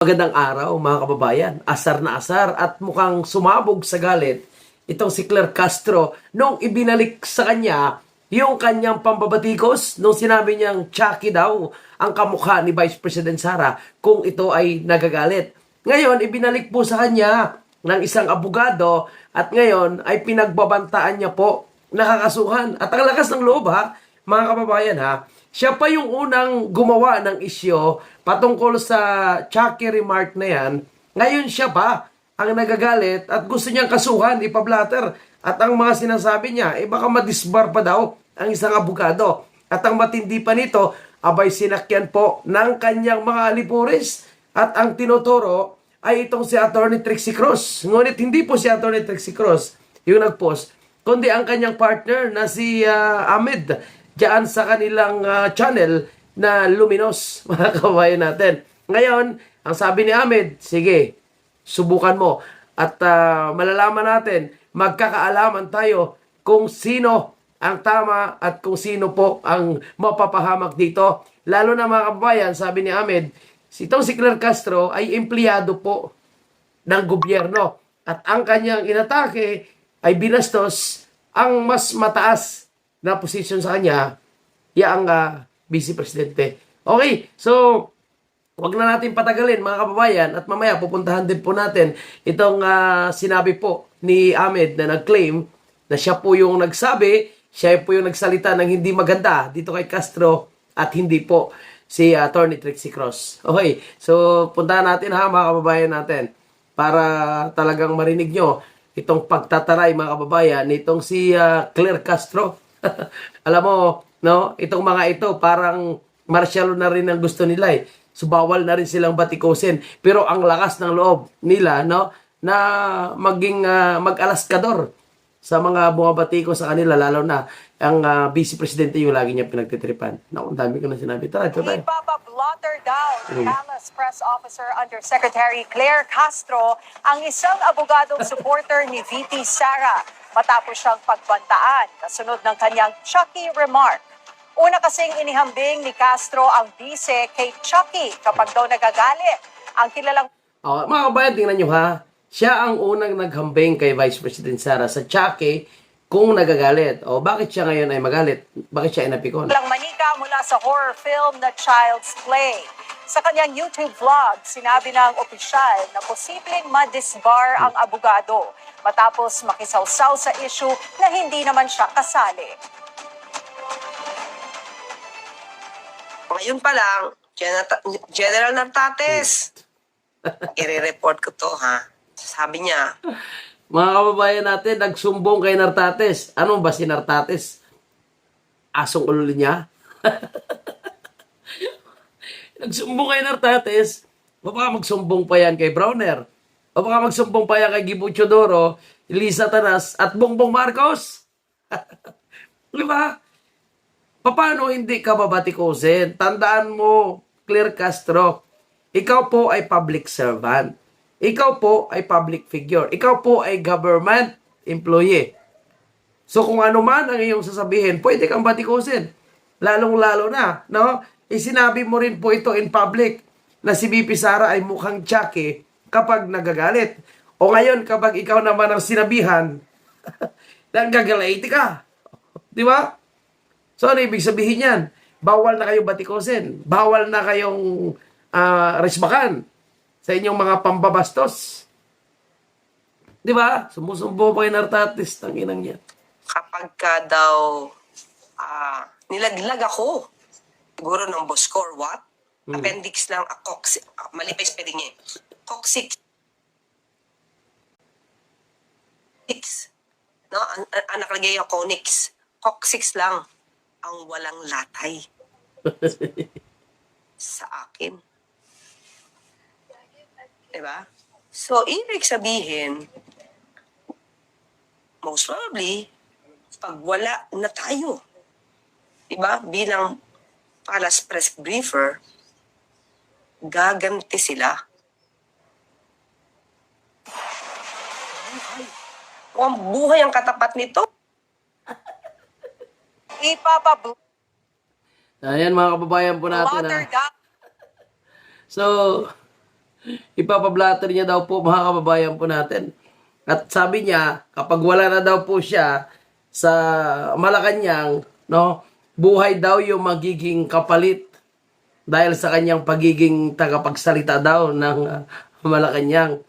Magandang araw mga kababayan, asar na asar at mukhang sumabog sa galit itong si Claire Castro nung ibinalik sa kanya yung kanyang pambabatikos nung sinabi niyang Chucky daw ang kamukha ni Vice President Sara kung ito ay nagagalit. Ngayon, ibinalik po sa kanya ng isang abogado at ngayon ay pinagbabantaan niya po nakakasuhan. At ang lakas ng loob mga kababayan siya pa yung unang gumawa ng isyo patungkol sa Chucky remark na yan. Ngayon siya pa ang nagagalit at gusto niyang kasuhan, ipablatter. At ang mga sinasabi niya, baka madisbar pa daw ang isang abogado. At ang matindi pa nito, abay sinakyan po ng kanyang mga alipores. At ang tinuturo ay itong si Attorney Trixie Cruz. Ngunit hindi po si Attorney Trixie Cruz yung nag-post, kundi ang kanyang partner na si Ahmed diyan sa kanilang channel na Luminos, mga kabayan natin. Ngayon, ang sabi ni Ahmed, sige, subukan mo. At malalaman natin, magkakaalaman tayo kung sino ang tama at kung sino po ang mapapahamak dito. Lalo na mga kababayan, sabi ni Ahmed, itong si Claire Castro ay empleyado po ng gobyerno. At ang kanyang inatake ay binastos ang mas mataas na posisyon sa kanya, ang Vice Presidente. Okay, so wag na natin patagalin mga kababayan at mamaya pupuntahan din po natin itong sinabi po ni Ahmed na nag-claim na siya po yung nagsabi, siya po yung nagsalita ng hindi maganda dito kay Castro at hindi po si Attorney Trixie Cruz. Okay, so puntahan natin mga kababayan natin para talagang marinig nyo itong pagtataray mga kababayan nitong si Claire Castro. Alam mo, no, itong mga ito parang martial na rin ang gusto nila So bawal na rin silang batikusin. Pero ang lakas ng loob nila, no, na maging mag-alaskador sa mga bumabatiko sa kanila, lalo na ang Vice Presidente yung lagi niya pinagtitripan. Naku, ang dami ko na sinabi. Tara, ito tayo. Ipapablotter down Palace Press Officer Undersecretary Claire Castro ang isang abogadong supporter ni VP Sara matapos siyang pagbantaan kasunod ng kanyang Chucky remark. Una kasing inihambing ni Castro ang bise kay Chucky kapag daw nagagalit. Ang kilalang... Mga kabayan, tingnan nyo siya ang unang naghambing kay Vice President Sara sa Chucky kung nagagalit. Bakit siya ngayon ay magalit? Bakit siya ay napikon? Lang manika mula sa horror film na Child's Play. Sa kanyang YouTube vlog, sinabi ng opisyal na posibleng ma-disbar ang abogado matapos makisawsaw sa issue na hindi naman siya kasali. Ngayon pa lang, General Nartates, i-report ko to Sabi niya, mga kababayan natin, nagsumbong kay Nartates. Ano ba si Nartates? Asong ulo niya? Nagsumbong kay Nartates, baka magsumbong pa yan kay Browner. O baka magsumbong pa yan kay Gibo Chodoro, Elisa Tanas, at Bongbong Marcos. Di ba? Paano hindi ka babatikusin? Tandaan mo, Claire Castro, ikaw po ay public servant. Ikaw po ay public figure. Ikaw po ay government employee. So kung ano man ang iyong sasabihin, pwede kang batikusin. Lalong-lalo na, no? Sinabi mo rin po ito in public na si VP Sara ay mukhang Chucky kapag nagagalit. O ngayon, kapag ikaw naman ang sinabihan, nagagalit ka. Di ba? So ano ibig sabihin yan? Bawal na kayong batikusin. Bawal na kayong resbakan sa inyong mga pambabastos. Di ba? Sumusumbo pa kay Nartates, tanginang yan. kapag ka daw nilaglag ako, siguro ng boss ko or what, appendix lang, mali pa yung spelling niya coccyx. No? Ang nakalagay yung conyx. Coccyx lang ang walang latay sa akin. Diba? So, ibig sabihin, most probably, pag wala na tayo, diba? Bilang Palace Press Briefer, gaganti sila. Kung buhay ang katapat nito, Ayan mga kababayan po natin Blotter down So, Ipapablatter niya daw po mga kababayan po natin. At sabi niya, kapag wala na daw po siya sa Malacanang, no, buhay daw yung magiging kapalit dahil sa kanyang pagiging tagapagsalita daw ng Malacanang.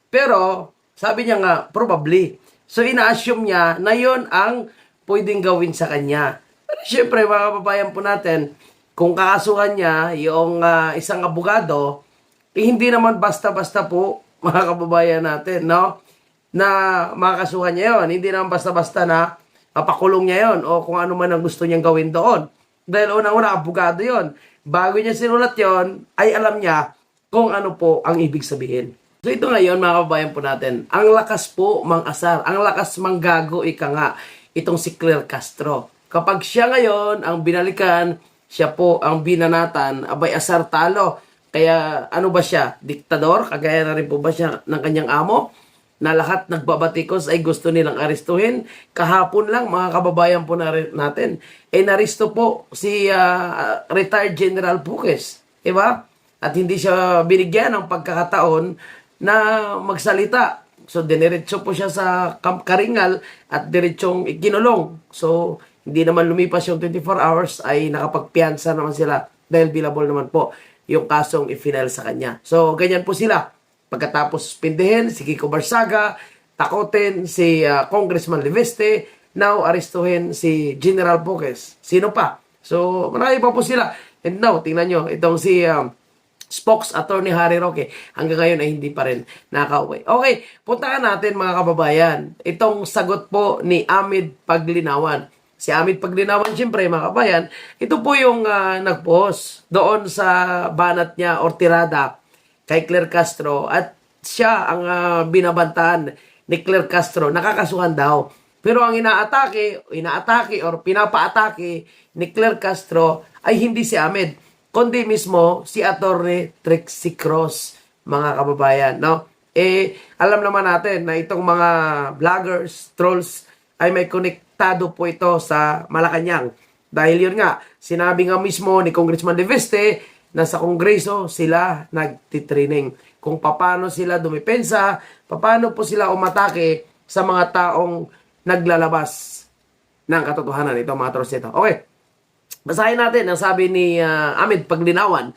Pero, sabi niya nga, probably. So, ina-assume niya na yon ang pwedeng gawin sa kanya. Pero syempre, mga kababayan po natin, kung kakasuhan niya yung isang abogado, hindi naman basta-basta po, mga kababayan natin, no? Na makakasuhan niya yon. Hindi naman basta-basta na papakulong niya yon o kung ano man ang gusto niyang gawin doon. Dahil unang-una, abogado yon. Bago niya sinulat yon, ay alam niya kung ano po ang ibig sabihin. So ito ngayon, mga kababayan po natin, ang lakas po mang-asar, ang lakas manggago, ika nga, itong si Claire Castro. Kapag siya ngayon ang binalikan, siya po ang binanatan, abay asar talo. Kaya ano ba siya? Diktador? Kagaya na rin po ba siya ng kanyang amo? Na lahat nagbabatikos ay gusto nilang aristuhin. Kahapon lang, mga kababayan po natin, naristo po si retired General Puques. Diba? At hindi siya binigyan ng pagkakataon na magsalita. So, diniretso po siya sa Camp Karingal at diretsong ikinulong. So, hindi naman lumipas yung 24 hours ay nakapagpiansa naman sila dahil billable naman po yung kasong i-final sa kanya. So, ganyan po sila. Pagkatapos pindihin si Kiko Barsaga, takotin si Congressman Leveste, now aristuhin si General Puques. Sino pa? So, marami pa po sila. And now, tingnan nyo, itong si spokes attorney Harry Roque, hanggang ngayon ay hindi pa rin nakauwi. Okay, puntahan natin mga kababayan. Itong sagot po ni Amid Paglinawan. Si Amid Paglinawan, siyempre mga kababayan, ito po yung nag-post doon sa banat niya or tirada kay Claire Castro at siya ang binabantahan ni Claire Castro, nakakasuhan daw. Pero ang inaatake or pinapaatake ni Claire Castro ay hindi si Amid, kundi mismo si Attorney Trixie Cross, mga kababayan, no? Alam naman natin na itong mga vloggers, trolls, ay may konektado po ito sa Malacanang. Dahil yun nga, sinabi nga mismo ni Congressman Leveste na sa Kongreso sila nagtitraining kung paano sila dumipensa, paano po sila umatake sa mga taong naglalabas ng katotohanan. Ito mga trolls nito. Okay. Basahin natin ang sabi ni Amid Paglinawan,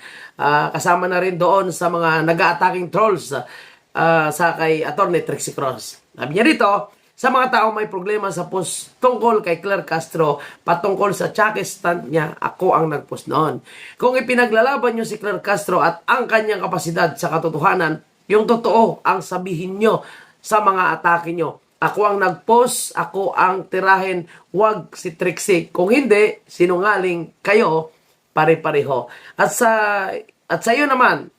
kasama na rin doon sa mga nag-a-attacking trolls sa kay Attorney Trixie Cross. Sabi niya rito, sa mga taong may problema sa post tungkol kay Claire Castro, patungkol sa cheque stand niya, ako ang nagpost noon. Kung ipinaglalaban niyo si Claire Castro at ang kanyang kapasidad sa katotohanan, yung totoo ang sabihin niyo sa mga atake niyo. Ako ang nag-post, ako ang tirahin, wag si Trixie. Kung hindi, sinungaling kayo, pare-pareho. At sa iyo naman,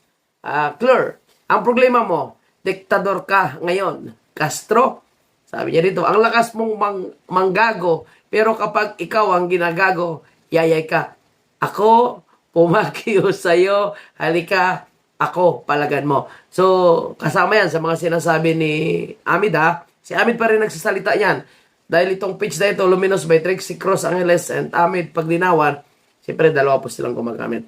Claire, ang problema mo, diktador ka ngayon. Castro, sabi niya dito, ang lakas mong manggago, pero kapag ikaw ang ginagago, yayay ka. Ako, pumakiyo sa'yo, halika, ako, palagan mo. So, kasama yan sa mga sinasabi ni Amid, ha? Si Amid pa rin nagsasalita yan. Dahil itong pitch na ito, Luminous by Trixie Cross Angeles and Amid Paglinawan, siyempre dalawa po silang gumagamit.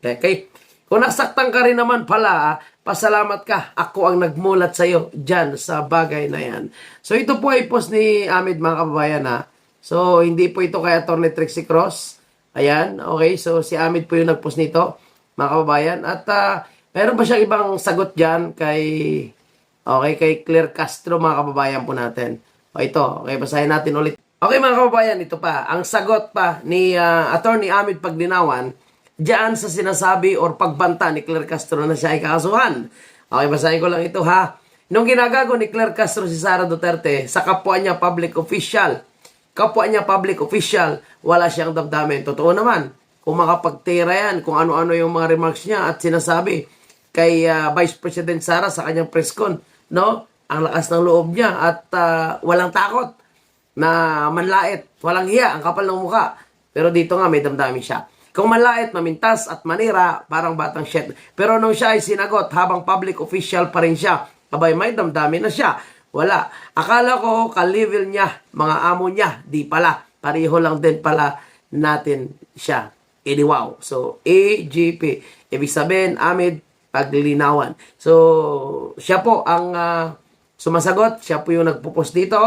Okay? Kung nasaktan ka rin naman pala, pasalamat ka. Ako ang nagmulat sa'yo dyan sa bagay na yan. So, ito po ay post ni Amid, mga kababayan, ha? So, hindi po ito kay Attorney Trixie Cross. Ayan, okay. So, si Amid po yung nagpost nito, mga kababayan. At, meron ba siyang ibang sagot dyan kay Claire Castro, mga kababayan po natin. O, ito. Okay, basahin natin ulit. Okay, mga kababayan, ito pa. Ang sagot pa ni Attorney Amid Paglinawan diyan sa sinasabi or pagbanta ni Claire Castro na siya ay kakasuhan. Okay, basahin ko lang ito, ha. Nung ginagago ni Claire Castro si Sara Duterte sa kapwa niya public official, wala siyang damdamin. Totoo naman, kung makapagtira yan, kung ano-ano yung mga remarks niya at sinasabi kay Vice President Sara sa kanyang press con, no? Ang lakas ng loob niya at walang takot na manlait, walang hiya, ang kapal ng muka. Pero dito nga may damdamin siya. Kung manlait, mamintas at manira, parang batang shit. Pero nung siya ay sinagot, habang public official pa rin siya, abay may damdamin na siya. Wala. Akala ko ka-level niya, mga amo niya, di pala. Pareho lang din pala natin siya. Wow. So, AGP. Ibig sabihin, Amid paglilinawan. So, siya po ang sumasagot. Siya po yung nagpo-post dito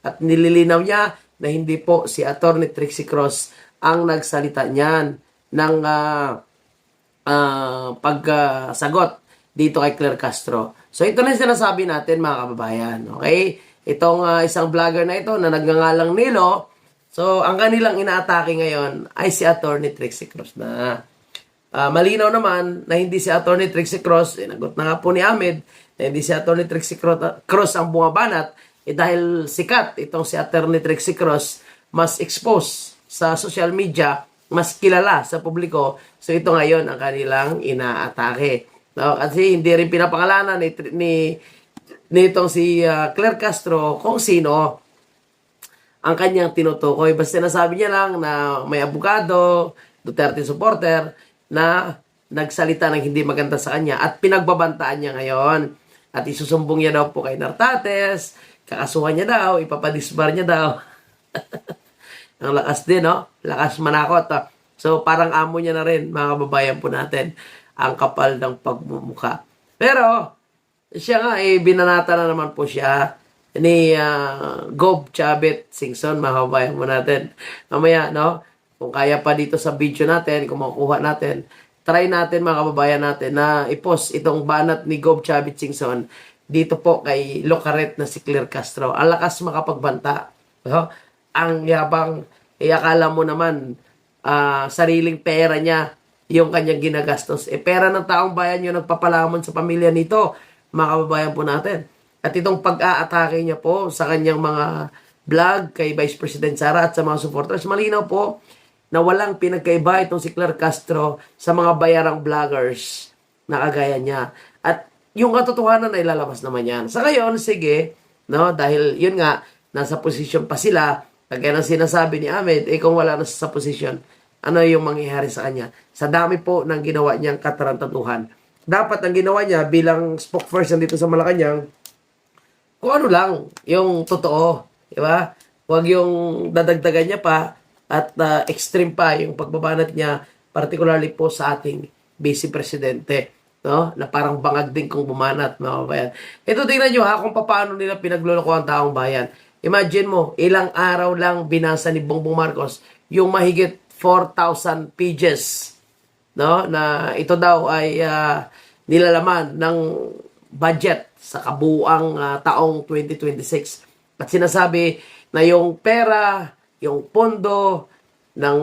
at nililinaw niya na hindi po si Attorney Trixie Cross ang nagsalita niyan ng pagsagot dito kay Claire Castro. So, ito na yung sinasabi natin, mga kababayan. Okay? Itong isang vlogger na ito na nagngangalang Nilo, so, ang kanilang inaatake ngayon ay si Attorney Trixie Cross na. Malinaw naman na hindi si Attorney Trixie Cross, nagot na nga po ni Ahmed, na hindi si Attorney Trixie Cross ang bumabanat, dahil sikat itong si Attorney Trixie Cross, mas expose sa social media, mas kilala sa publiko, so ito ngayon ang kanilang inaatake. No? Kasi hindi rin pinapangalanan nitong si Claire Castro kung sino ang kanyang tinutukoy. Basta nasabi niya lang na may abogado, Duterte supporter, na nagsalita ng hindi maganda sa kanya at pinagbabantaan niya ngayon. At isusumbong niya daw po kay Nartates, kakasuhan niya daw, ipapadisbar niya daw. Ang lakas din, no? Lakas manakot. So, parang amo niya na rin, mga kababayan po natin, ang kapal ng pagmumuka. Pero, siya nga, binanata na naman po siya ni Gob Chavit Singson, mga kababayan po natin. Mamaya, no? Kung kaya pa dito sa video natin, kung makukuha natin, try natin, mga kababayan natin, na i-post itong banat ni Gob Chavit Singson dito po kay Locaret na si Claire Castro. Ang lakas makapagbanta. No? Ang yabang, akala mo naman, sariling pera niya yung kanyang ginagastos. Pera ng taong bayan yung nagpapalamon sa pamilya nito, mga kababayan po natin. At itong pag-aatake niya po sa kanyang mga vlog kay Vice President Sara at sa mga supporters, malinaw po na walang pinagkaiba itong si Claire Castro sa mga bayarang vloggers na kagaya niya. At yung katotohanan ay lalabas naman yan. Sa ngayon, sige, no, dahil yun nga, nasa posisyon pa sila, kagaya ng sinasabi ni Ahmed, kung wala na sa posisyon, ano yung mangyayari sa kanya? Sa dami po ng ginawa niyang katarantaduhan. Dapat ang ginawa niya bilang spokesperson dito sa Malacanang, kung ano lang, yung totoo. Diba? Huwag yung dadagdagan niya pa at extreme pa yung pagbabanat niya, particularly po sa ating Vice Presidente. No? Na parang bangag din kung bumanat, mga kabayan. Ito, tingnan nyo ha, kung paano nila pinagluloko ang taong bayan. Imagine mo, ilang araw lang binasa ni Bongbong Marcos yung mahigit 4,000 pages, no? Na ito daw ay nilalaman ng budget sa kabuuang taong 2026. At sinasabi na yung pera, yung pondo ng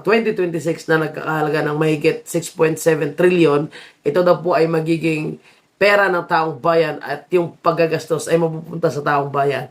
2026 na nagkakahalaga ng mahigit 6.7 trillion, ito daw po ay magiging pera ng taong bayan at yung paggagastos ay mapupunta sa taong bayan.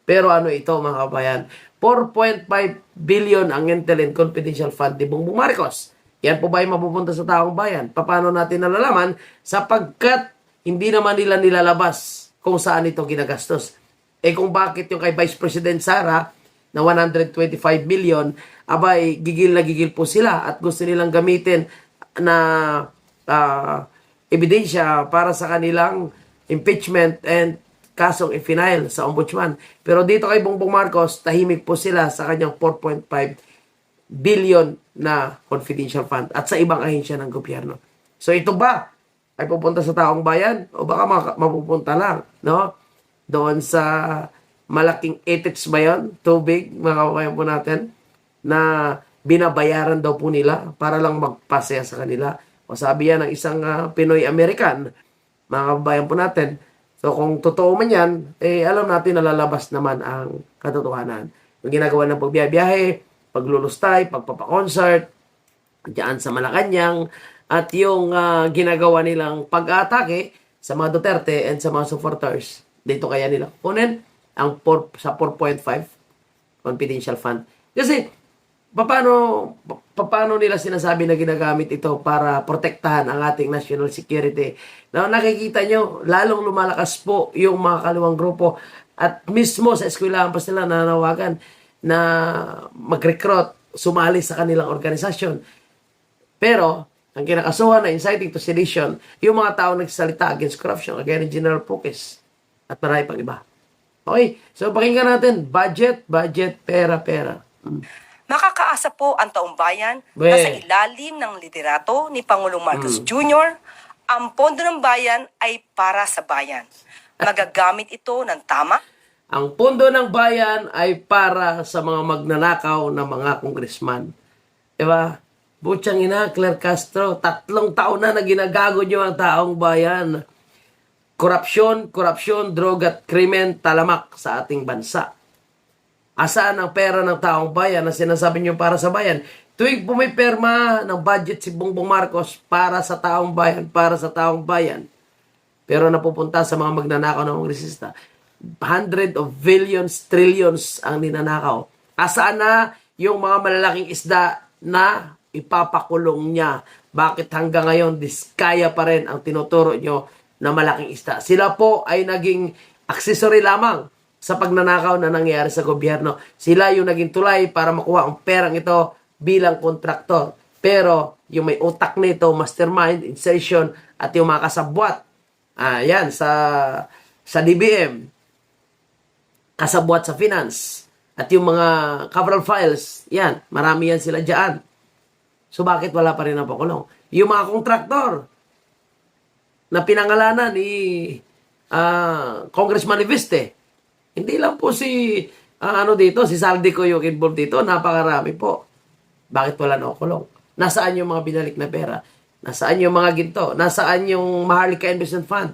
Pero ano ito, mga kabayan? 4.5 billion ang Intel and Confidential Fund ni Bongbong Marcos. Yan po ba ay mapupunta sa taong bayan? Paano natin nalalaman? Sapagkat hindi naman nila nilalabas kung saan ito ginagastos. Kung bakit yung kay Vice President Sara na 125 million, abay, gigil na gigil po sila at gusto nilang gamitin na ebidensya para sa kanilang impeachment and kasong i-final sa ombudsman. Pero dito kay Bongbong Marcos, tahimik po sila sa kanyang 4.5 billion na confidential fund at sa ibang ahensya ng gobyerno. So ito ba ay pupunta sa taong bayan o baka mapupunta lang, no? Doon sa malaking ethics ba yun? Tubig, mga kabayan po natin, na binabayaran daw po nila para lang magpasaya sa kanila. O sabi yan ng isang Pinoy-American, mga kabayan po natin. So kung totoo man yan, alam natin na lalabas naman ang katotohanan. Yung ginagawa ng pagbiyahe, paglulustay, pagpapakonsert, diyan sa Malacanang, at yung ginagawa nilang pag-atake sa mga Duterte and sa mga supporters. Dito kaya nila kunin ang sa 4.5 confidential fund. Kasi, paano nila sinasabi na ginagamit ito para protektahan ang ating national security? Now, nakikita nyo, lalong lumalakas po yung mga kaluwang grupo at mismo sa eskwelahan pa sila nanawagan na mag-recruit, sumali sa kanilang organisasyon. Pero, ang kinakasuhan na inciting to sedition, yung mga tao nagsalita against corruption, kagaya ni General Pukes at marami pang iba. Okay, so pakinggan natin, budget, pera. Makakaasa po ang taong bayan na sa ilalim ng liderato ni Pangulong Marcos Jr., Ang pondo ng bayan ay para sa bayan. Magagamit ito ng tama. Ang pondo ng bayan ay para sa mga magnanakaw na mga congressman. Diba? Butsang ina, Claire Castro, 3 taon na ginagago nyo ang taong bayan. Korupsyon, droga at krimen talamak sa ating bansa. Asaan ang pera ng taong bayan na sinasabi nyo para sa bayan? Tuwing pumipirma ng budget si Bongbong Marcos para sa taong bayan, pero napupunta sa mga magnanakaw ng kongresista. Hundred of billions, trillions ang ninanakaw. Asaan na yung mga malalaking isda na ipapakulong niya? Bakit hanggang ngayon diskaya pa rin ang tinuturo nyo na malaking isda? Sila po ay naging accessory lamang sa pagnanakaw na nangyayari sa gobyerno. Sila yung naging tulay para makuha ang perang ito bilang kontraktor. Pero yung may utak nito, mastermind, insertion, at yung mga kasabwat, yan, sa DBM, kasabwat sa finance, at yung mga cover files, yan, marami yan sila dyan. So bakit wala pa rin ang pakulong? Yung mga kontraktor na pinangalanan ni Congressman Iveste, hindi lang po si si Saldi ko yung involved dito, napakarami po. Bakit wala na kulong? Nasaan yung mga binalik na pera? Nasaan yung mga ginto? Nasaan yung Maharlika Investment Fund?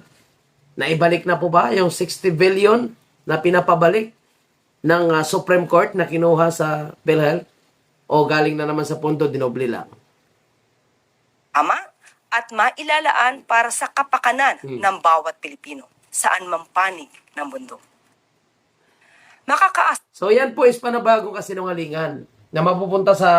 Naibalik na po ba yung 60 billion na pinapabalik ng Supreme Court na kinuha sa PhilHealth? O galing na naman sa pondo, dinoble lang? Tama at mailalaan para sa kapakanan ng bawat Pilipino saan man panig ng mundo. So yan po is panabagong kasinungalingan na mapupunta sa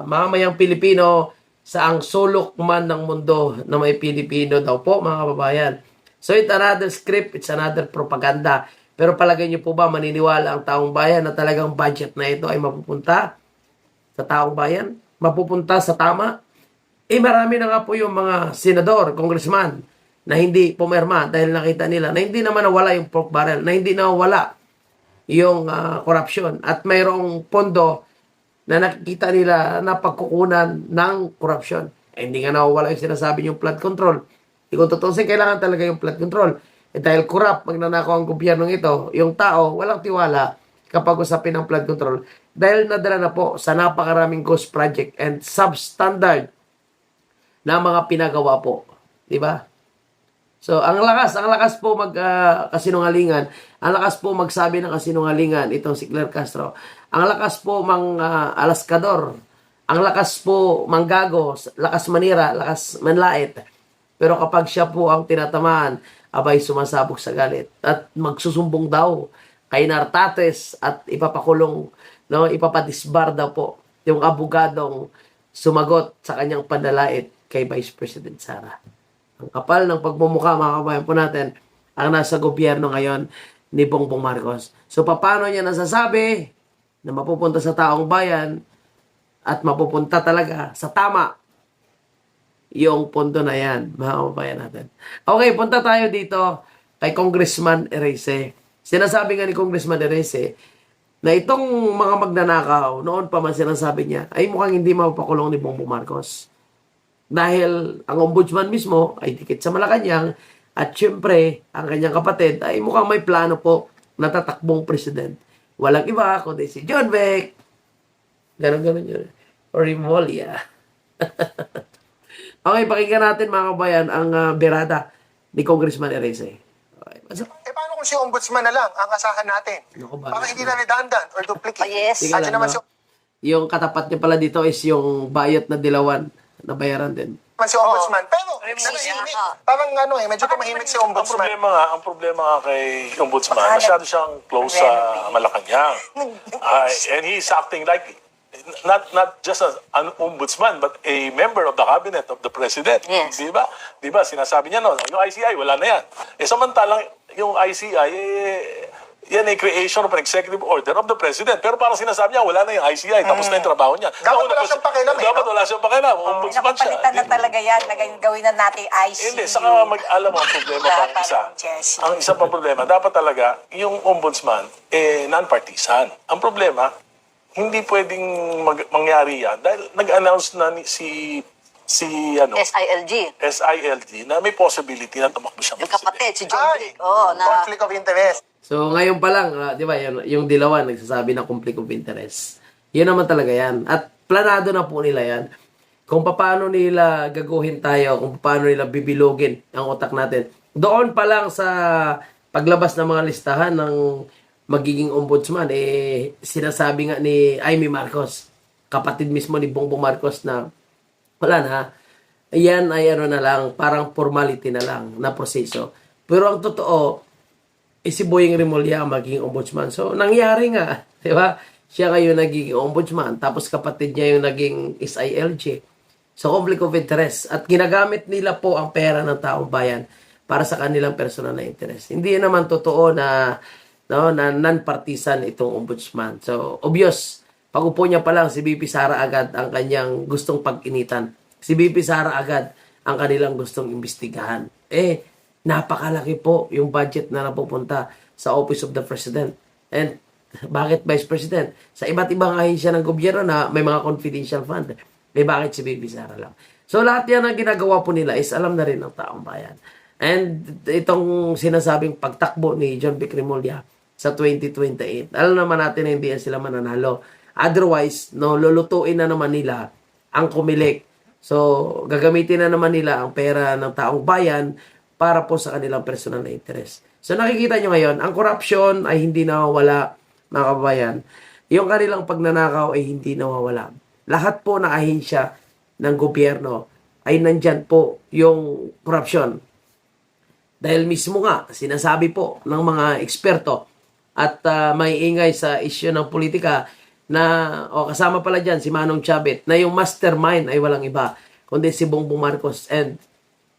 mamayang Pilipino sa ang sulok man ng mundo na may Pilipino daw po, mga kababayan. So it's another script, it's another propaganda. Pero palagay niyo po ba maniniwala ang taong bayan na talagang budget na ito ay mapupunta sa taong bayan? Mapupunta sa tama? Marami na nga po yung mga senador, congressman na hindi pumirma dahil nakita nila na hindi naman nawala yung pork barrel, na hindi nawala yung korupsyon at mayroong pondo na nakikita nila na pagkukunan ng korupsyon. Hindi nga nawawala yung sinasabi yung flood control. Kung tutusin, kailangan talaga yung flood control. Dahil corrupt, magnanakaw ang gobyernong ito, yung tao, walang tiwala kapag usapin ang flood control. Dahil nadala na po sa napakaraming ghost project and substandard na mga pinagawa po. Diba? So, ang lakas po kasinungalingan, ang lakas po magsabi ng kasinungalingan itong si Claire Castro. Ang lakas po alaskador, ang lakas po manggago, lakas manira, lakas manlait. Pero kapag siya po ang tinatamaan, abay sumasabog sa galit at magsusumbong daw kay Nartates at ipapakulong, ipapadisbar daw po yung abogadong sumagot sa kanyang panlalait kay Vice President Sara. Ang kapal ng pagmumukha, mga kabayan po natin, ang nasa gobyerno ngayon ni Bongbong Marcos. So, paano niya nasasabi na mapupunta sa taong bayan at mapupunta talaga sa tama yung pondo na yan, mga kabayan natin. Okay, punta tayo dito kay Congressman Erese. Sinasabi nga ni Congressman Erese na itong mga magnanakaw, noon pa man sinasabi niya, ay mukhang hindi mapapakulong ni Bongbong Marcos. Dahil ang ombudsman mismo ay dikit sa Malacanang at syempre, ang kanyang kapatid ay mukhang may plano po na tatakbong president. Walang iba kundi si John Beck. Ganon yun. Or Rimolya. Okay, pakinggan natin mga kabayan ang berada ni Congressman Erese. Okay. Paano kung si ombudsman na lang ang asahan natin? Para hindi na redundant or duplicate. Yes. Andiyan naman Yung katapat niya pala dito is yung bayot na dilawan na bayaran din. si ombudsman. Pero, nanahimik. Parang medyo tumahimik si ombudsman. Ang problema nga kay ombudsman, masyado siyang close sa Malacanang. And he's acting like not just an ombudsman but a member of the cabinet of the president. Yes. Di ba? Sinasabi niya yung ICI wala na yan. Samantalang yung ICI yan ay creation of an executive order of the president. Pero parang sinasabi niya, wala na yung ICI. Tapos na yung trabaho niya. Dapat wala siyang pakialam. Dapat wala siyang pakialam. Ombudsman siya. Napapalitan na talaga yan. Gawin na natin ICU. Hindi, saka alam mo ang problema pa ang isa. Ang isa pa problema, dapat talaga yung ombudsman, non-partisan. Ang problema, hindi pwedeng mangyari yan dahil nag-announce na si si SILG. SILG na may possibility na tumakbo siyang Yung kapatid, si John Ay, Vic. Oo, na conflict of interest. So, ngayon pa lang, di ba, yung Dilawan nagsasabi ng conflict of interest. Yun naman talaga yan. At planado na po nila yan. Kung paano nila gaguhin tayo, kung paano nila bibilogin ang utak natin. Doon pa lang sa paglabas ng mga listahan ng magiging ombudsman, sinasabi nga ni Amy Marcos, kapatid mismo ni Bongbong Marcos na wala na, yan ay ano na lang, parang formality na lang na proseso. Pero ang totoo, si Boyeng Rimulya magiging ombudsman. So, nangyari nga, di ba? Siya ngayon naging ombudsman, tapos kapatid niya yung naging SILG. So, conflict of interest. At ginagamit nila po ang pera ng taong bayan para sa kanilang personal na interest. Hindi naman totoo na non-partisan itong ombudsman. So, obvious, pag-upo niya pa lang, si BP Sara agad ang kanyang gustong pag-initan. Si BP Sara agad ang kanilang gustong imbestigahan. Napakalaki po yung budget na napupunta sa Office of the President. And bakit Vice President? Sa iba't ibang ahensya ng gobyerno na may mga confidential fund. Bakit si BP Sara lang? So lahat yan ang ginagawa po nila is alam na rin ng taong bayan. And itong sinasabing pagtakbo ni John Vic Rimulya sa 2028, alam naman natin na hindi yan sila mananalo. Otherwise, lulutuin na naman nila ang kumilik. So, gagamitin na naman nila ang pera ng taong bayan para po sa kanilang personal na interest. So, nakikita nyo ngayon, ang corruption ay hindi nawawala, mga kabayan. Yung kanilang pagnanakaw ay hindi nawawala. Lahat po ng ahensya ng gobyerno ay nandyan po yung corruption. Dahil mismo nga, sinasabi po ng mga eksperto at may ingay sa issue ng politika na, kasama pala dyan si Manong Chavit, na yung mastermind ay walang iba, kundi si Bongbong Marcos and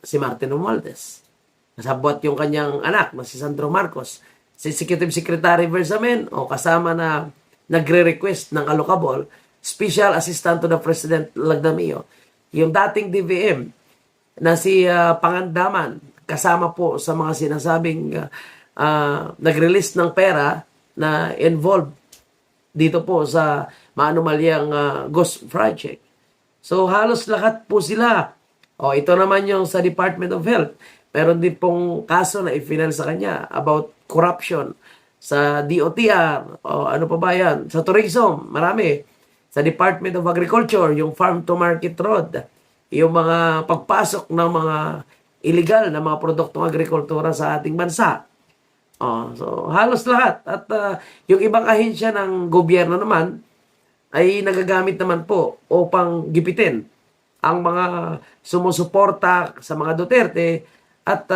si Martin Romualdez. Kasabot yung kanyang anak na si Sandro Marcos. Si Executive Secretary Bersamin, kasama na nagre-request ng allocable, Special Assistant to the President Lagdamio. Yung dating DVM na si Pangandaman, kasama po sa mga sinasabing nag-release ng pera na involved dito po sa maanumalyang Ghost Project. So halos lahat po sila. Ito naman yung sa Department of Health. Meron din pong kaso na i-final sa kanya about corruption sa DOTR. Ano pa ba yan? Sa tourism, marami. Sa Department of Agriculture, yung Farm to Market Road. Yung mga pagpasok ng mga illegal na mga produktong agrikultura sa ating bansa. So halos lahat. At yung ibang ahensya ng gobyerno naman ay nagagamit naman po upang gipitin ang mga sumusuporta sa mga Duterte at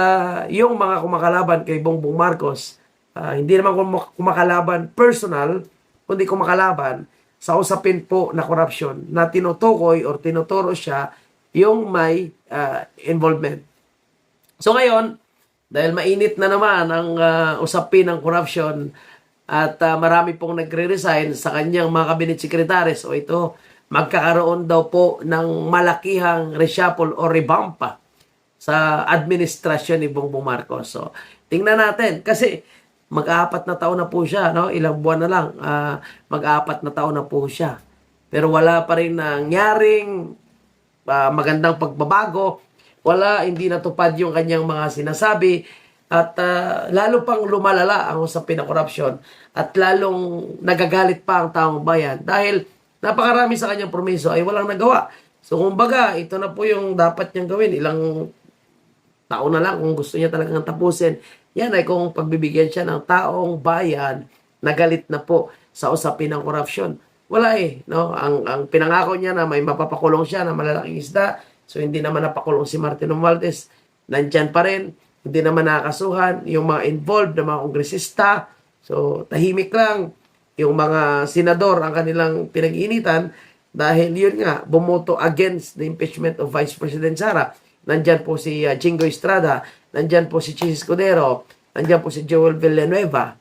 yung mga kumakalaban kay Bongbong Marcos. Hindi naman kumakalaban personal, kundi kumakalaban sa usapin po na korupsyon na tinutukoy or tinuturo siya yung may involvement. So ngayon, dahil mainit na naman ang usapin ng corruption at marami pong nagre-resign sa kanyang mga cabinet secretaries, ito, magkakaroon daw po ng malakihang reshuffle o revamp sa administrasyon ni Bongbong Marcos. So, tingnan natin. Kasi mag-apat na taon na po siya. No? Ilang buwan na lang. Mag-apat na taon na po siya. Pero wala pa rin nangyaring magandang pagbabago. Hindi natupad yung kanyang mga sinasabi at lalo pang lumalala ang usapin ng korupsyon at lalong nagagalit pa ang taong bayan dahil napakarami sa kanyang promiso ay walang nagawa. So kumbaga, ito na po yung dapat niyang gawin. Ilang taon na lang kung gusto niya talagang tapusin. Yan ay kung pagbibigyan siya ng taong bayan na galit na po sa usapin ng korupsyon. Wala no? Ang pinangako niya na may mapapakulong siya na malalaking isda. So, hindi naman napakulong si Martin Romualdez. Nandyan pa rin. Hindi naman nakakasuhan. Yung mga involved na mga kongresista. So, tahimik lang. Yung mga senador ang kanilang pinag-iinitan dahil yun nga, bumoto against the impeachment of Vice President Sara. Nandyan po si Jingo Estrada. Nandyan po si Chis Escudero. Nandyan po si Joel Villanueva.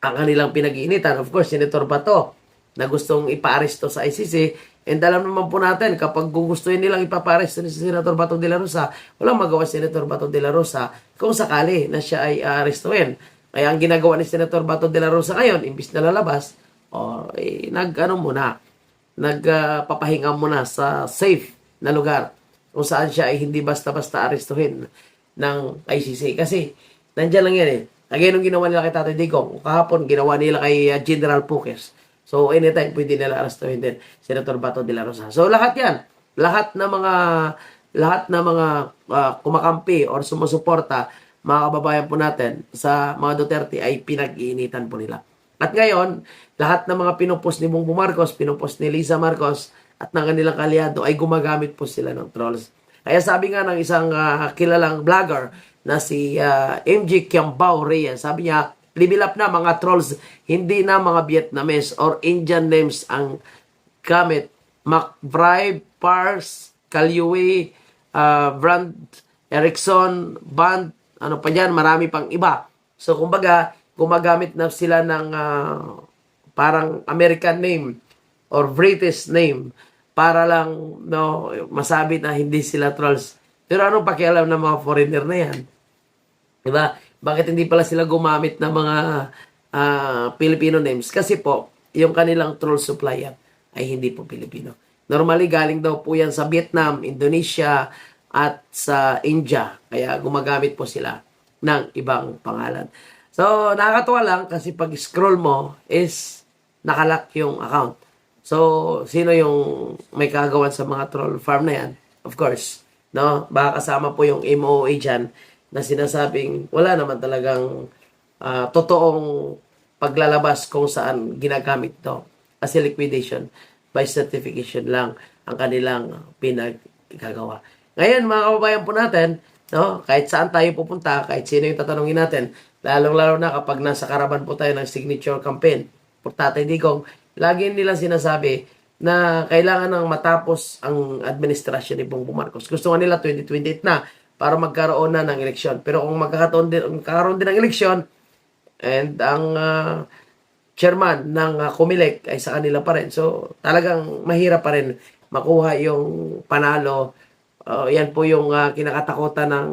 Ang kanilang pinag-iinitan. Of course, Senator Bato na gustong ipa-aresto sa ICC. And alam naman po natin, kapag gugustuhin nilang ipaparesto ni Senator Bato de la Rosa, walang magawa si Senator Bato de la Rosa kung sakali na siya ay arestuhin. Kaya ang ginagawa ni Senator Bato de la Rosa ngayon, imbis na lalabas, nagpapahinga muna sa safe na lugar kung saan siya ay hindi basta-basta arestuhin ng ICC. Kasi, nandiyan lang yan eh. Kagaya nung ginawa nila kay Tatay Digong, kahapon ginawa nila kay General Puques. So, anytime pwede nila arestuhin din Senator Bato de la Rosa. So, lahat yan. Lahat na mga kumakampi or sumusuporta, mga kababayan po natin sa mga Duterte ay pinag-iinitan po nila. At ngayon, lahat ng mga pinupos ni Bongbong Marcos, pinupos ni Liza Marcos at ng kanilang kalyado ay gumagamit po sila ng trolls. Kaya sabi nga ng isang kilalang vlogger na si MJ Kiambao Reyes, sabi niya, libilap na mga trolls, hindi na mga Vietnamese or Indian names ang gamit. McBride, Pars, Kalyue, Brand, Erickson, Band, ano pa dyan, marami pang iba. So, kumbaga, gumagamit na sila ng parang American name or British name para lang masabi na hindi sila trolls. Pero anong pakialam ng mga foreigner na yan? Diba? Bakit hindi pala sila gumamit ng mga Filipino names? Kasi po, yung kanilang troll supplier ay hindi po Pilipino. Normally, galing daw po yan sa Vietnam, Indonesia, at sa India. Kaya gumagamit po sila ng ibang pangalan. So, nakakatuwa lang kasi pag scroll mo is nakalock yung account. So, sino yung may kagawan sa mga troll farm na yan? Of course, no? Baka kasama po yung MOA dyan na sinasabing wala naman talagang totoong paglalabas kung saan ginagamit to. Kasi liquidation by certification lang ang kanilang pinagkagawa. Ngayon, mga kababayan po natin, no, kahit saan tayo pupunta, kahit sino yung tatanungin natin, lalong-lalo na kapag nasa karaban po tayo ng signature campaign for Tatay Digong, lagi nila sinasabi na kailangan nang matapos ang administrasyon ni Bongbong Marcos. Gusto nga nila 2028 na para magkaroon na ng eleksyon. Pero kung magkakaroon din ng eleksyon and ang chairman ng COMELEC ay sa kanila pa rin. So, talagang mahirap pa rin makuha yung panalo. Yan po yung kinakatakutan ng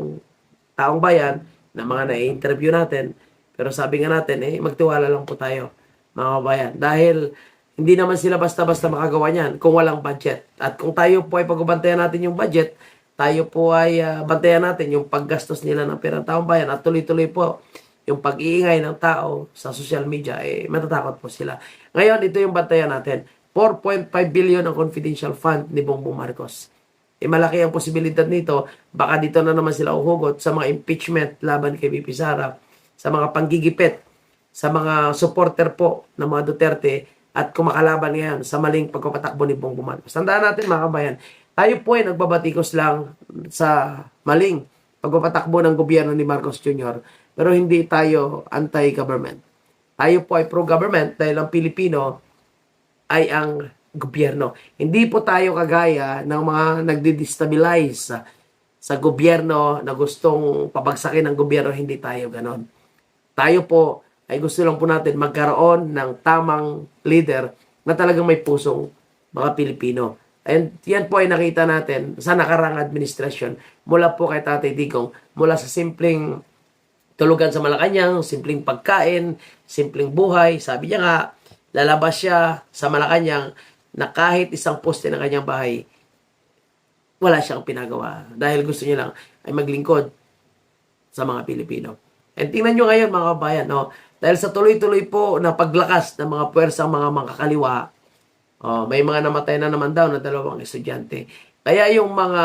taong bayan na mga na-interview natin. Pero sabi nga natin, magtiwala lang po tayo, mga kabayan. Dahil hindi naman sila basta-basta makagawa niyan kung walang budget. At kung tayo po ay pagbantayan natin yung budget, tayo po ay bantayan natin yung paggastos nila ng perang taong bayan at tuloy-tuloy po yung pag-iingay ng tao sa social media, matatakot po sila. Ngayon, ito yung bantayan natin. 4.5 billion ang confidential fund ni Bongbong Marcos. Malaki ang posibilidad nito. Baka dito na naman sila uhugot sa mga impeachment laban kay VP Sara, sa mga panggigipit, sa mga supporter po ng mga Duterte at kumakalaban ngayon sa maling pagpapatakbo ni Bongbong Marcos. Tandaan natin mga kabayan, tayo po ay nagbabatikos lang sa maling pagpapatakbo ng gobyerno ni Marcos Jr. Pero hindi tayo anti-government. Tayo po ay pro-government dahil ang Pilipino ay ang gobyerno. Hindi po tayo kagaya ng mga nagdi-destabilize sa gobyerno na gustong pabagsakin ng gobyerno. Hindi tayo ganon. Tayo po ay gusto lang po natin magkaroon ng tamang leader na talagang may pusong mga Pilipino. And yan po ay nakita natin sa nakarang administrasyon mula po kay Tatay Digong, mula sa simpleng tulugan sa Malacanang, simpleng pagkain, simpleng buhay. Sabi niya nga, lalabas siya sa Malacanang na kahit isang poste ng kanyang bahay, wala siyang pinagawa. Dahil gusto niya lang ay maglingkod sa mga Pilipino. And tingnan nyo ngayon mga kabayan, no? Dahil sa tuloy-tuloy po na paglakas ng mga puwersang mga makakaliwa, may mga namatay na naman daw na 2 estudyante. Kaya yung mga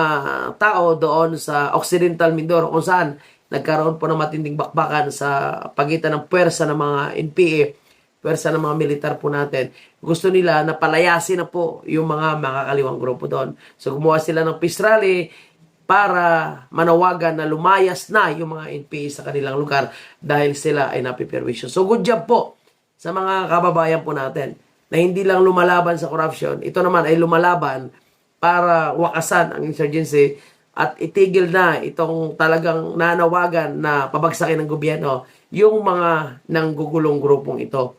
tao doon sa Occidental Mindoro, kung saan nagkaroon po ng matinding bakbakan sa pagitan ng puwersa ng mga NPA, puwersa ng mga militar po natin, gusto nila na palayasin na po yung mga makakaliwang grupo doon. So gumawa sila ng peace rally para manawagan na lumayas na yung mga NPA sa kanilang lugar dahil sila ay napiperwisyo. So good job po sa mga kababayan po natin na hindi lang lumalaban sa corruption, ito naman ay lumalaban para wakasan ang insurgency at itigil na itong talagang nanawagan na pabagsakin ng gobyerno yung mga nanggugulong grupong ito.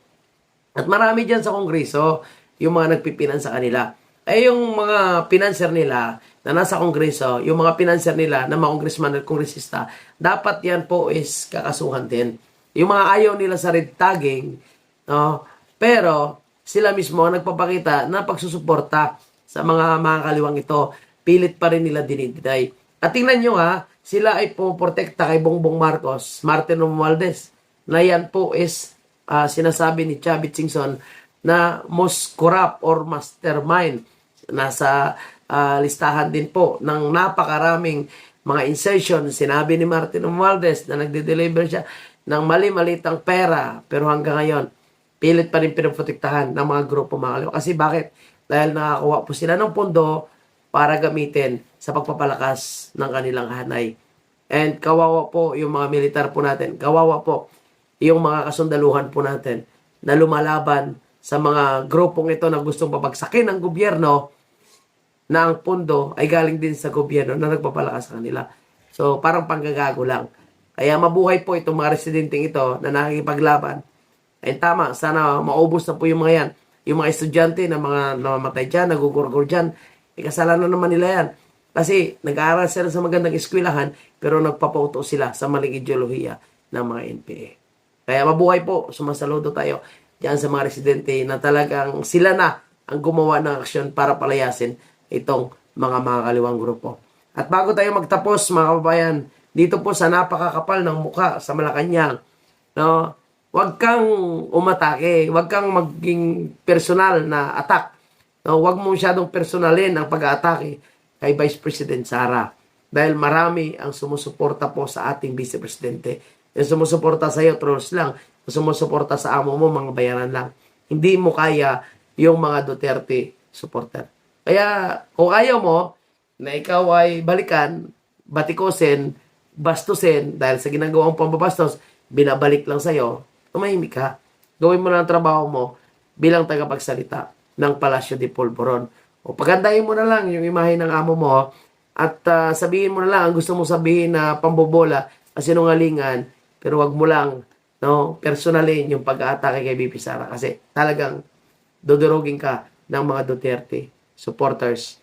At marami dyan sa Kongreso, yung mga nagpipinan sa kanila. Yung mga pinanser nila na nasa Kongreso, yung mga pinanser nila na mga congressman at kongresista, dapat yan po is kakasuhan din. Yung mga ayaw nila sa red tagging, no? Pero sila mismo ang nagpapakita na pagsusuporta sa mga kaliwang ito. pilit pa rin nila dinidinay. At tingnan nyo ha, sila ay pumoprotekta kay Bongbong Marcos, Martin Romualdez, na yan po is sinasabi ni Chavit Singson na most corrupt or mastermind. Nasa listahan din po ng napakaraming mga insertion. Sinabi ni Martin Romualdez na nagde-deliver siya ng mali-malitang pera, pero hanggang ngayon, pilit pa rin pinoprotektahan ng mga grupo mga kaliwa. Kasi bakit? Dahil nakakuha po sila ng pondo para gamitin sa pagpapalakas ng kanilang hanay. And kawawa po yung mga militar po natin. Kawawa po yung mga kasundaluhan po natin na lumalaban sa mga grupong ito na gustong babagsakin ng gobyerno na ang pondo ay galing din sa gobyerno na nagpapalakas sa kanila. So, parang panggagago lang. Kaya mabuhay po itong mga residenteng ito na nakikipaglaban. Ay tama, sana maubos na po yung mga yan. Yung mga estudyante na mga namamatay dyan, nagugurgur dyan, kasalanan naman nila yan. Kasi nag-aaral sila sa magandang eskwelahan, pero nagpapauto sila sa maling ideolohiya ng mga NPA. Kaya mabuhay po, sumasaludo tayo diyan sa mga residente na talagang sila na ang gumawa ng aksyon para palayasin itong mga kaliwang grupo. At bago tayo magtapos, mga kababayan, dito po sa napakakapal ng mukha sa Malacanang, no, huwag kang umatake, huwag kang maging personal na attack. No, huwag mo masyadong personalin ang pag-aatake kay Vice President Sara. Dahil marami ang sumusuporta po sa ating Vice Presidente. Yung sumusuporta sa iyo, trolls lang. Yung sumusuporta sa amo mo, mga bayaran lang. Hindi mo kaya yung mga Duterte supporter. Kaya kung ayaw mo na ikaw ay balikan, batikosin, bastusin, dahil sa ginagawang pambabastos, binabalik lang sa'yo, tumahimik ka. Gawin mo lang ang trabaho mo bilang tagapagsalita ng Palasyo de Polvoron. O pagandahin mo na lang yung imahe ng amo mo at sabihin mo na lang ang gusto mo sabihin na pambobola kasi sinungalingan, pero wag mo lang personalin yung pag-aatake kay BP Sara kasi talagang dudurugin ka ng mga Duterte supporters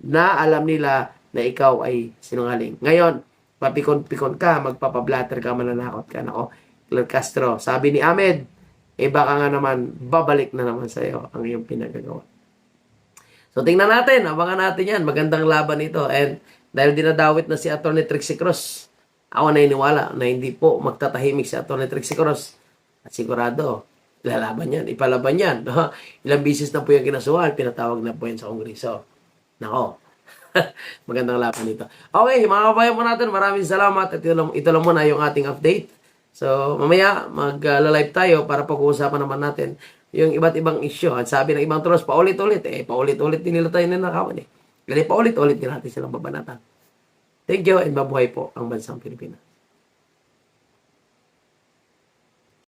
na alam nila na ikaw ay sinungaling. Ngayon, papikon-pikon ka, magpapablatter ka, mananakot ka. Nako, Claire Castro, sabi ni Ahmed, baka nga naman, babalik na naman sa'yo ang iyong pinagagawa. So, tingnan natin. Abangan natin yan. Magandang laban ito. And dahil dinadawit na si Atty. Trixie Cruz, ako naniniwala na hindi po magtatahimik si Atty. Trixie Cruz. At sigurado, lalaban yan. Ipalaban yan. Ilang bisis na po yung kinasuhan. Pinatawag na po yan sa Kongreso. Nako. Magandang laban ito. Okay, mga kabayan po natin, maraming salamat. At ito lang muna yung ating update. So, mamaya, mag-live tayo para pag-uusapan naman natin yung iba't ibang issue. At sabi ng ibang trolls, paulit-ulit. Paulit-ulit din nila tayo ninakawan. Kasi paulit-ulit din natin silang babanatan. Thank you and mabuhay po ang bansang Pilipinas.